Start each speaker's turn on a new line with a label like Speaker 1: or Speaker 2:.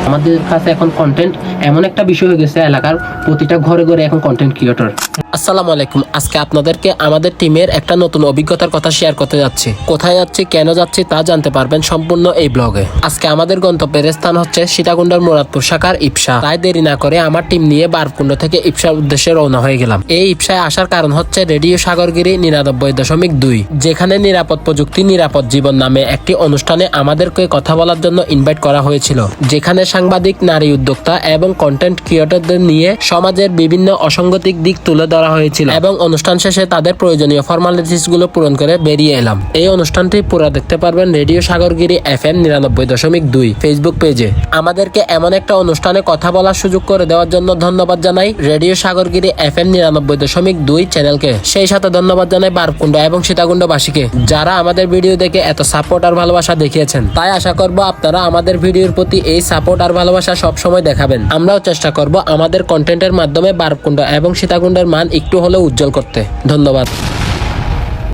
Speaker 1: আমাদের কাছে এখন কন্টেন্ট এমন একটা বিষয় হয়ে গেছে, এলাকার প্রতিটা ঘরে ঘরে এখন কন্টেন্ট ক্রিয়েটর। আসসালামু আলাইকুম। আজকে আপনাদেরকে আমাদের টিমের একটা নতুন অভিজ্ঞতার কথা শেয়ার করতে যাচ্ছি। কোথায় যাচ্ছি, কেন যাচ্ছি তা জানতে পারবেন সম্পূর্ণ এই ব্লগে। আজকে আমাদের গন্তব্যের স্থান হচ্ছে সীতাকুণ্ডের মুরাদপুর শাখার ইপসা। তাই দেরি না করে আমার টিম নিয়ে বারকুণ্ড থেকে ইপসার উদ্দেশ্যে রওনা হয়ে গেলাম। এই ইপসায় আসার কারণ হচ্ছে রেডিও সাগরগিরি 99.2, যেখানে নিরাপদ প্রযুক্তি নিরাপদ জীবন নামে একটি অনুষ্ঠানে আমাদেরকে কথা বলার জন্য ইনভাইট করা হয়েছিল, যেখানে সাংবাদিক, নারী উদ্যোক্তা এবং কন্টেন্ট ক্রিয়েটরদের নিয়ে সমাজের বিভিন্ন অসঙ্গতিক দিক তুলে ধরা হয়েছিল এবং অনুষ্ঠান শেষে তাদের প্রয়োজনীয় ফর্মালিটিস গুলো পূরণ করে বেরিয়ে এলাম। এই অনুষ্ঠানটি পুরো দেখতে পারবেন রেডিও সাগরগিরি FM 99.2 ফেসবুক পেজে। আমাদেরকে এমন একটা অনুষ্ঠানে কথা বলার সুযোগ করে দেওয়ার জন্য ধন্যবাদ জানাই রেডিও সাগরগিরি FM 99.2 চ্যানেলকে। সেই সাথে ধন্যবাদ জানাই বারকুণ্ড এবং সীতাকুণ্ডবাসীকে, যারা আমাদের ভিডিও দেখে এত সাপোর্ট আর ভালোবাসা দেখিয়েছেন। তাই আশা করব আপনারা আমাদের ভিডিওর প্রতি এই সাপোর্ট আর ভালোবাসা সব সময় দেখাবেন। আমরাও চেষ্টা করব আমাদের কন্টেন্টের মাধ্যমে বারকুণ্ড এবং সীতাকুণ্ডের মান একটু হলেও উজ্জ্বল করতে। ধন্যবাদ।